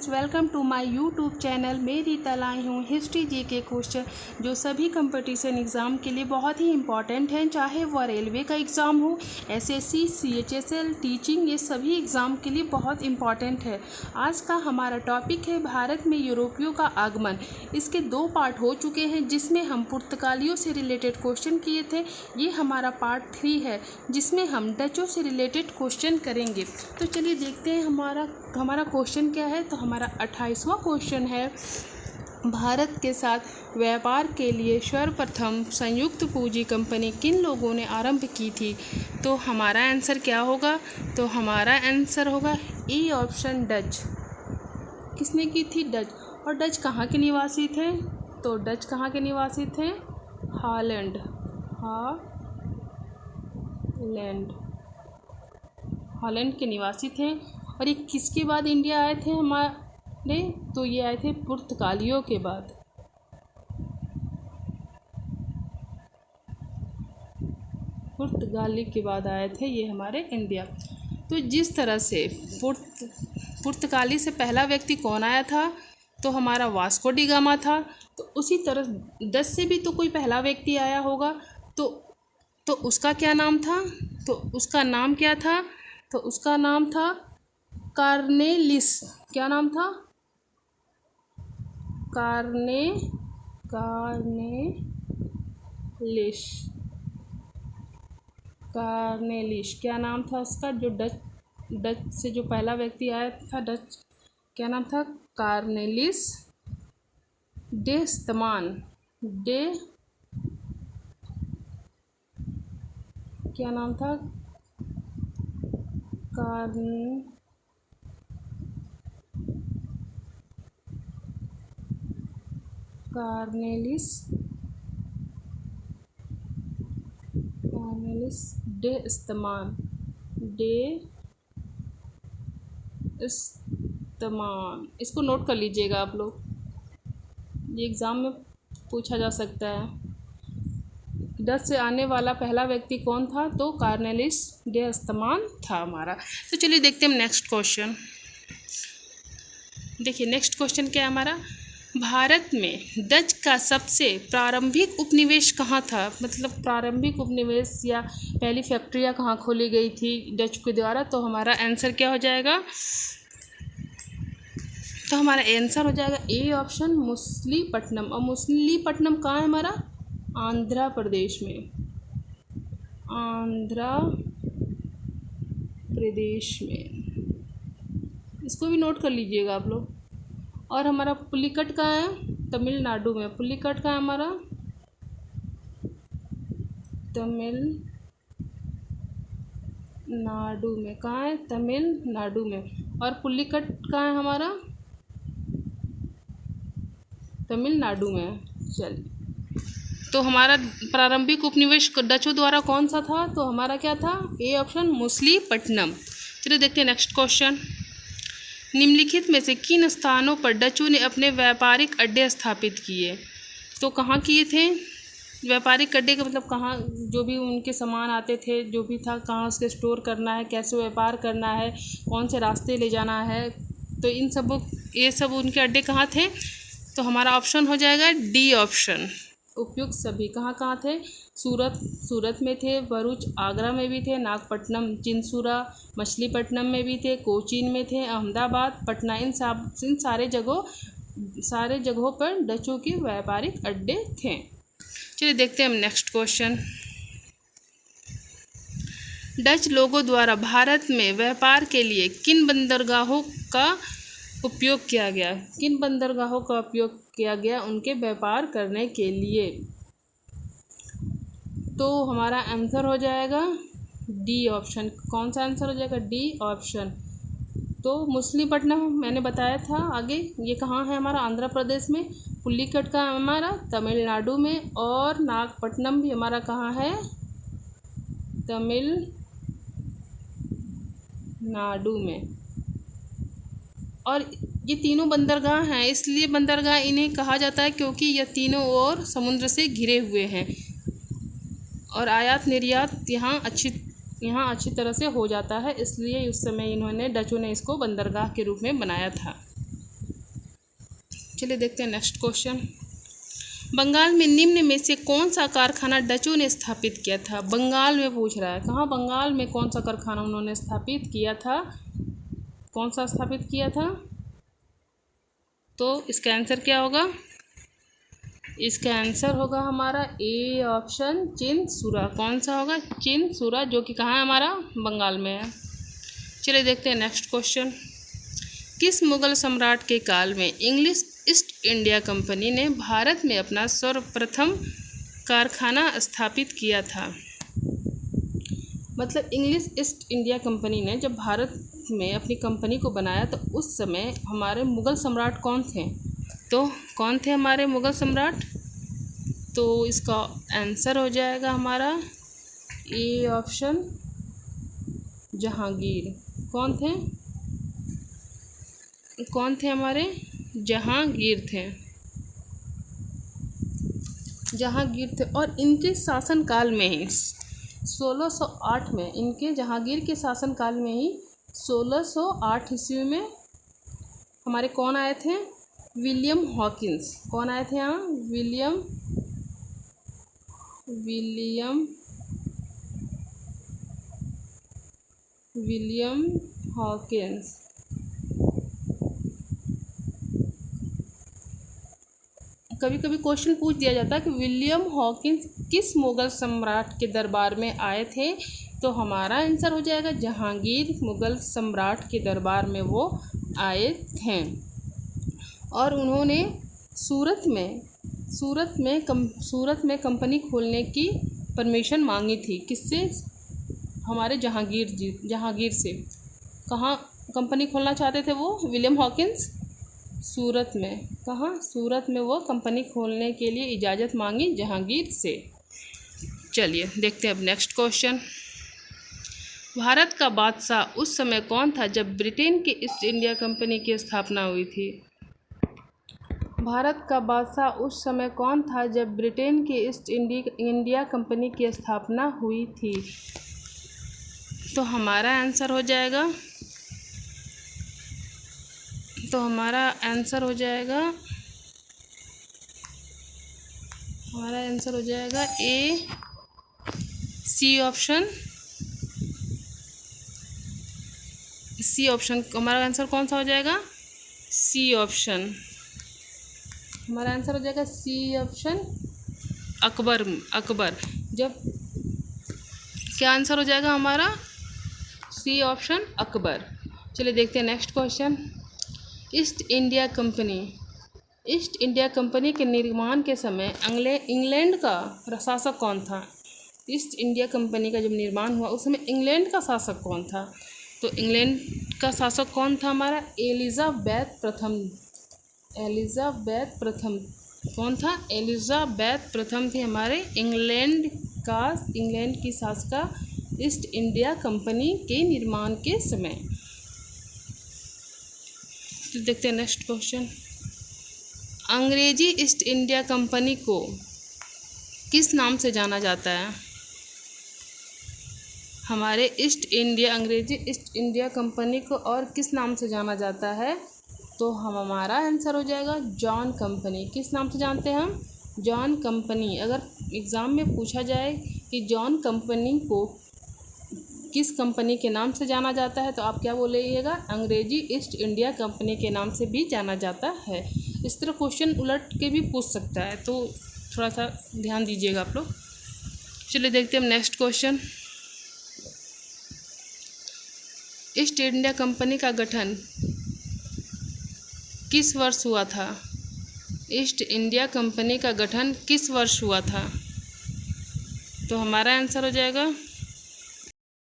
Friends, welcome to my YouTube channel. मेरी लाई हूँ हिस्ट्री जी के क्वेश्चन जो सभी कंपटीशन एग्ज़ाम के लिए बहुत ही इंपॉर्टेंट हैं, चाहे वह रेलवे का एग्ज़ाम हो, एसएससी, सीएचएसएल, टीचिंग, ये सभी एग्ज़ाम के लिए बहुत इंपॉर्टेंट है। आज का हमारा टॉपिक है भारत में यूरोपियों का आगमन। इसके 2 पार्ट हो चुके हैं जिसमें हम पुर्तगालियों से रिलेटेड क्वेश्चन किए थे। ये हमारा पार्ट 3 है जिसमें हम डचों से रिलेटेड क्वेश्चन करेंगे। तो चलिए देखते हैं हमारा क्वेश्चन क्या है। तो हमारा 28वां क्वेश्चन है, भारत के साथ व्यापार के लिए सर्वप्रथम संयुक्त पूंजी कंपनी किन लोगों ने आरंभ की थी। तो हमारा आंसर क्या होगा? तो हमारा आंसर होगा ए ऑप्शन, डच। किसने की थी? डच। और डच कहाँ के निवासी थे? तो डच कहाँ के निवासी थे? हॉलैंड हॉलैंड के निवासी थे। और ये किसके बाद इंडिया आए थे हमारे? तो ये आए थे पुर्तगालियों के बाद। पुर्तगाली के बाद आए थे ये हमारे इंडिया। तो जिस तरह से पुर्तगाली से पहला व्यक्ति कौन आया था? तो हमारा वास्को डी गामा था। तो उसी तरह डच से भी तो कोई पहला व्यक्ति आया होगा। तो उसका क्या नाम था? तो उसका नाम क्या था? तो उसका नाम था कार्नेलिस। क्या नाम था? कार्नेलिस। क्या नाम था उसका? जो डच से जो पहला व्यक्ति आया था डच, क्या नाम था? कार्नेलिस डे स्तमान। क्या नाम था? कार्नेलिस डे स्तमान। इसको नोट कर लीजिएगा आप लोग, ये एग्ज़ाम में पूछा जा सकता है। डच से आने वाला पहला व्यक्ति कौन था? तो कार्नेलिस डे स्तमान था हमारा। तो चलिए देखते हैं नेक्स्ट क्वेश्चन। देखिए नेक्स्ट क्वेश्चन क्या है हमारा, भारत में डच का सबसे प्रारंभिक उपनिवेश कहाँ था? मतलब प्रारंभिक उपनिवेश या पहली फैक्ट्रियाँ कहाँ खोली गई थी डच के द्वारा? तो हमारा आंसर क्या हो जाएगा? तो हमारा आंसर हो जाएगा ए ऑप्शन, मछलीपट्टनम। और मछलीपट्टनम कहाँ है हमारा? आंध्र प्रदेश में। इसको भी नोट कर लीजिएगा आप लोग। और हमारा पुलिकट कहाँ है? तमिलनाडु में। पुलिकट कहाँ है हमारा? तमिलनाडु में। कहाँ है? तमिलनाडु में। और पुलिकट कहाँ है हमारा? तमिलनाडु में। चलिए, तो हमारा प्रारंभिक उपनिवेश डचों द्वारा कौन सा था? तो हमारा क्या था? A option, Machilipatnam. चलिए देखते हैं नेक्स्ट क्वेश्चन। निम्नलिखित में से किन स्थानों पर डचों ने अपने व्यापारिक अड्डे स्थापित किए? तो कहाँ किए थे व्यापारिक अड्डे का? मतलब कहाँ जो भी उनके सामान आते थे, जो भी था, कहाँ उसके स्टोर करना है, कैसे व्यापार करना है, कौन से रास्ते ले जाना है, तो ये सब उनके अड्डे कहाँ थे? तो हमारा ऑप्शन हो जाएगा डी ऑप्शन, उपयुक्त सभी। कहाँ थे? सूरत में थे, भरूच आगरा में भी थे, नागपट्टनम, चिंसूरा, मछलीपट्टनम में भी थे, कोचीन में थे, अहमदाबाद, पटना, इन सारे जगहों पर डचों के व्यापारिक अड्डे थे। चलिए देखते हैं हम नेक्स्ट क्वेश्चन। डच लोगों द्वारा भारत में व्यापार के लिए किन बंदरगाहों का उपयोग किया गया? किन बंदरगाहों का उपयोग किया गया उनके व्यापार करने के लिए? तो हमारा आंसर हो जाएगा डी ऑप्शन। कौन सा आंसर हो जाएगा? D option. तो मछलीपट्टनम मैंने बताया था आगे, ये कहाँ है हमारा? आंध्र प्रदेश में। पुलिकट का हमारा तमिलनाडु में। और नागपट्टनम भी हमारा कहाँ है? तमिलनाडु में। और ये तीनों बंदरगाह हैं, इसलिए बंदरगाह इन्हें कहा जाता है क्योंकि यह तीनों ओर समुद्र से घिरे हुए हैं और आयात निर्यात यहाँ अच्छी तरह से हो जाता है, इसलिए उस समय डचों ने इसको बंदरगाह के रूप में बनाया था। चलिए देखते हैं नेक्स्ट क्वेश्चन। बंगाल में निम्न में से कौन सा कारखाना डचों ने स्थापित किया था? बंगाल में पूछ रहा है, कहाँ बंगाल में कौन सा कारखाना उन्होंने स्थापित किया था? कौन सा स्थापित किया था? तो इसका आंसर क्या होगा? इसका आंसर होगा हमारा ए ऑप्शन चिनसुरा। कौन सा होगा? चिनसुरा, जो कि कहाँ है हमारा? बंगाल में है। चलिए देखते हैं नेक्स्ट क्वेश्चन। किस मुगल सम्राट के काल में इंग्लिश ईस्ट इंडिया कंपनी ने भारत में अपना सर्वप्रथम कारखाना स्थापित किया था? मतलब इंग्लिश ईस्ट इंडिया कंपनी ने जब भारत में अपनी कंपनी को बनाया तो उस समय हमारे मुग़ल सम्राट कौन थे? तो कौन थे हमारे मुग़ल सम्राट? तो इसका आंसर हो जाएगा हमारा ए ऑप्शन जहांगीर। कौन थे? कौन थे हमारे? जहांगीर थे। जहांगीर थे और इनके शासनकाल में ही 1608 में, इनके जहांगीर के शासनकाल में ही 1608 ईस्वी में हमारे कौन आए थे? William Hawkins. कौन आए थे यहाँ? William Hawkins. कभी कभी क्वेश्चन पूछ दिया जाता है कि विलियम हॉकिंस किस मुग़ल सम्राट के दरबार में आए थे? तो हमारा आंसर हो जाएगा जहांगीर मुग़ल सम्राट के दरबार में वो आए थे। और उन्होंने सूरत में कंपनी खोलने की परमिशन मांगी थी। किससे? हमारे जहांगीर से। कहाँ कंपनी खोलना चाहते थे वो? विलियम हॉकिंस सूरत में। कहाँ? सूरत में वो कंपनी खोलने के लिए इजाज़त मांगी जहांगीर से। चलिए देखते हैं अब नेक्स्ट क्वेश्चन। भारत का बादशाह उस समय कौन था जब ब्रिटेन की ईस्ट इंडिया कंपनी की स्थापना हुई थी? भारत का बादशाह उस समय कौन था जब ब्रिटेन की ईस्ट इंडिया कंपनी की स्थापना हुई थी? तो हमारा आंसर हो जाएगा ए सी ऑप्शन। हमारा आंसर कौन सा हो जाएगा? C option. हमारा आंसर हो जाएगा सी ऑप्शन अकबर। जब क्या आंसर हो जाएगा हमारा? C option Akbar. चलिए देखते हैं next question. East India Company के निर्माण के समय इंग्लैंड का शासक कौन था? ईस्ट इंडिया कंपनी का जब निर्माण हुआ उस समय इंग्लैंड का शासक कौन था? तो इंग्लैंड का शासक कौन था हमारा? एलिजाबेथ प्रथम। कौन था? एलिजाबेथ प्रथम थी हमारे इंग्लैंड की शासिका ईस्ट इंडिया कंपनी के निर्माण के समय। तो देखते हैं नेक्स्ट क्वेश्चन। अंग्रेजी ईस्ट इंडिया कंपनी को किस नाम से जाना जाता है? हमारे अंग्रेजी ईस्ट इंडिया कंपनी को और किस नाम से जाना जाता है? तो हमारा आंसर हो जाएगा जॉन कंपनी। किस नाम से जानते हैं हम? John company. अगर एग्ज़ाम में पूछा जाए कि जॉन कंपनी को किस कंपनी के नाम से जाना जाता है तो आप क्या बोलिएगा? अंग्रेजी ईस्ट इंडिया कंपनी के नाम से भी जाना जाता है। इस तरह क्वेश्चन उलट के भी पूछ सकता है, तो थोड़ा सा ध्यान दीजिएगा आप लोग। चलिए देखते हैं next question. East India company का गठन किस वर्ष हुआ था? ईस्ट इंडिया कंपनी का गठन किस वर्ष हुआ था? तो हमारा आंसर हो जाएगा